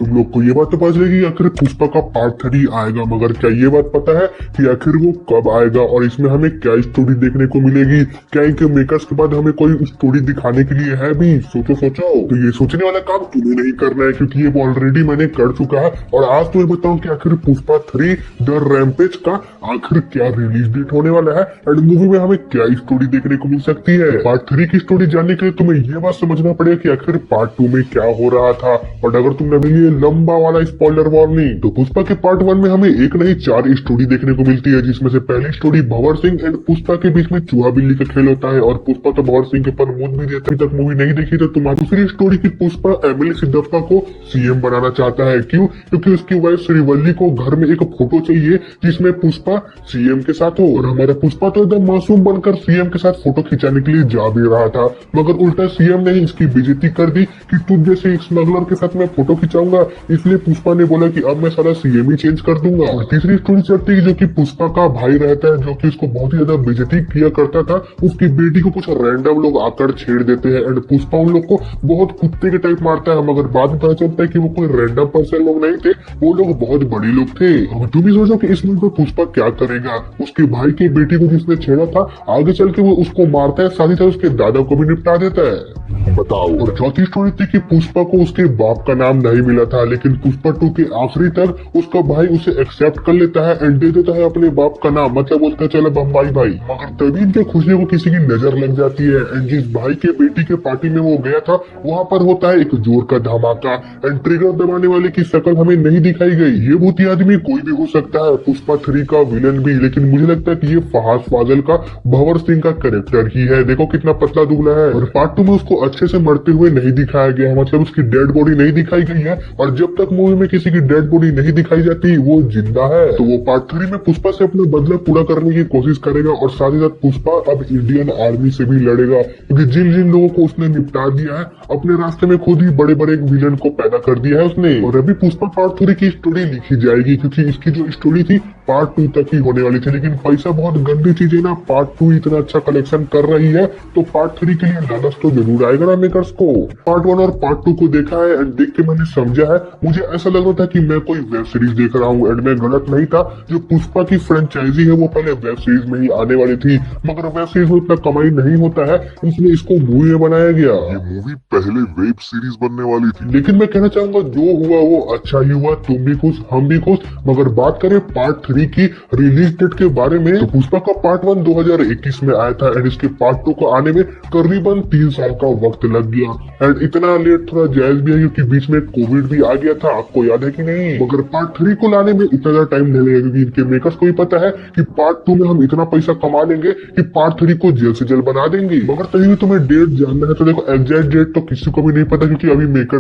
तुम लोग को ये बात तो पता चलेगी कि आखिर पुष्पा का पार्ट 3 आएगा, मगर क्या ये बात पता है कि आखिर वो कब आएगा और इसमें हमें क्या स्टोरी देखने को मिलेगी? क्या इनके मेकर्स के बाद हमें कोई स्टोरी दिखाने के लिए है भी? सोचो सोचो। तो ये सोचने वाला काम तुम्हें नहीं करना है, क्योंकि ये ऑलरेडी मैंने कर चुका है। और आज तुम्हें बताऊं कि आखिर पुष्पा 3 द रैम्पेज का आखिर क्या रिलीज डेट होने वाला है एंड मूवी में हमें क्या स्टोरी देखने को मिल सकती है। पार्ट 3 की स्टोरी जानने के लिए तुम्हें ये बात समझना पड़ेगा कि आखिर पार्ट 2 में क्या हो रहा था। और अगर तुमने अभी लिए लंबा वाला स्पॉइलर वार्निंग, तो पुष्पा के पार्ट 1 में हमें एक नहीं 4 स्टोरी देखने को मिलती है, जिसमें से पहली स्टोरी भंवर सिंह एंड पुष्पा के बीच में चूहा बिल्ली का खेल होता है और पुष्पा तो भंवर सिंह के पर मुंह भी देता है। तक मूवी नहीं देखी तो तुम्हारी दूसरी स्टोरी की पुष्पा एमिली सिद्धप्पा को सीएम बनाना चाहता है। क्यों? क्योंकि उसकी वाइफ श्रीवल्ली को घर में एक फोटो चाहिए जिसमें पुष्पा सीएम के साथ हो। और हमारा पुष्पा तो एकदम मासूम बनकर सीएम के साथ फोटो खिंचाने के लिए जा भी रहा था, मगर उल्टा सीएम ने इसकी बेइज्जती कर दी कि तुझ जैसे एक स्मगलर के साथ मैं फोटो खिंचाऊंगा। इसलिए पुष्पा ने बोला कि अब मैं सारा सीएम ही चेंज कर दूंगा। और तीसरी स्टोरी चलती है जो कि पुष्पा का भाई रहता है, जो कि उसको बहुत ही ज्यादा बेइज्जती किया करता था। उसकी बेटी को कुछ रैंडम लोग आकर छेड़ देते हैं एंड पुष्पा उन लोग को बहुत कुत्ते के टाइप मारता है, मगर बाद में पता चलता है कि वो कोई रैंडम पर्सन लोग नहीं थे, वो लोग बहुत बड़े लोग थे। अब तुम भी सोचो कि इस मूवी में पुष्पा क्या करेगा। उसके भाई की बेटी को जिसने छेड़ा था आगे चल के वो उसको मारता है, साथ ही साथ उसके दादा को भी निपटा देता है। बताओ। और चौथी स्टोरी थी कि पुष्पा को उसके बाप का नाम नहीं मिला था, लेकिन पुष्पा 2 के आखिरी तक उसका भाई उसे एक्सेप्ट कर लेता है एंड दे देता है अपने बाप का नाम, मतलब बोलता है चलो बम्बाई भाई। मगर तभी इनके खुशियों को किसी की नजर लग जाती है एंड जिस भाई के बेटी के पार्टी में वो गया था वहाँ पर होता है एक जोर का धमाका एंड ट्रिगर दबाने वाले की शक्ल हमें नहीं दिखाई गई। ये भूती आदमी कोई भी हो सकता है, पुष्पा 3 का विलन भी, लेकिन मुझे लगता है कि ये फहाद फाजिल का भंवर सिंह का कैरेक्टर ही है। देखो कितना पतला दुबला है। और पार्ट 2 में उसको अच्छे से मरते हुए नहीं दिखाया गया, मतलब उसकी डेड बॉडी नहीं दिखाई गई है। और जब तक मूवी में किसी की डेड बॉडी नहीं दिखाई जाती वो जिंदा है। तो वो पार्ट 3 में पुष्पा से अपना बदला पूरा करने की कोशिश करेगा और साथ ही साथ पुष्पा अब इंडियन आर्मी से भी लड़ेगा, क्योंकि जिन जिन लोगों को उसने निपटा दिया है अपने रास्ते में खुद ही बड़े बड़े विलन को पैदा कर दिया है उसने। और अभी पुष्पा पार्ट 3 की स्टोरी लिखी जाएगी, क्योंकि इसकी जो स्टोरी थी पार्ट 2 तक ही होने वाली थी। लेकिन पैसा बहुत गंदी चीज है ना, पार्ट 2 इतना अच्छा कलेक्शन कर रही है तो पार्ट 3 के लिए लालच तो जरूर आएगा ना मेकर्स को। पार्ट 1 और पार्ट 2 को देखा है एंड देख के मैंने समझा है, मुझे ऐसा लग रहा था कि मैं कोई वेब सीरीज देख रहा हूँ एंड मैं गलत नहीं था। जो पुष्पा की फ्रेंचाइजी है वो पहले वेब सीरीज में ही आने वाली थी, मगर वेब सीरीज में इतना कमाई नहीं होता है, इसलिए इसको मूवी में बनाया गया। ये मूवी पहले वेब सीरीज बनने वाली थी। लेकिन मैं कहना चाहूंगा जो हुआ वो अच्छा ही हुआ, तुम भी खुश हम भी खुश। मगर बात करें पार्ट 3 की रिलीज डेट के बारे में, तो पुष्पा का पार्ट 1 2021 में आया था एंड इसके पार्ट 2 को आने में करीबन 3 साल का वक्त लग गया। एंड इतना लेट थोड़ा जायज भी है क्योंकि बीच में कोविड भी आ गया था, आपको याद है कि नहीं। मगर पार्ट 3 को लाने में इतना ज्यादा टाइम नहीं लगेगा, क्योंकि इनके मेकर्स को भी पता है कि पार्ट 2 में हम इतना पैसा कमा लेंगे कि पार्ट 3 को जल्द से जल्द बना देंगे। मगर तभी भी तुम्हें डेट जानना है तो देखो, एग्जैक्ट डेट तो किसी को भी नहीं पता, क्योंकि अभी मेकर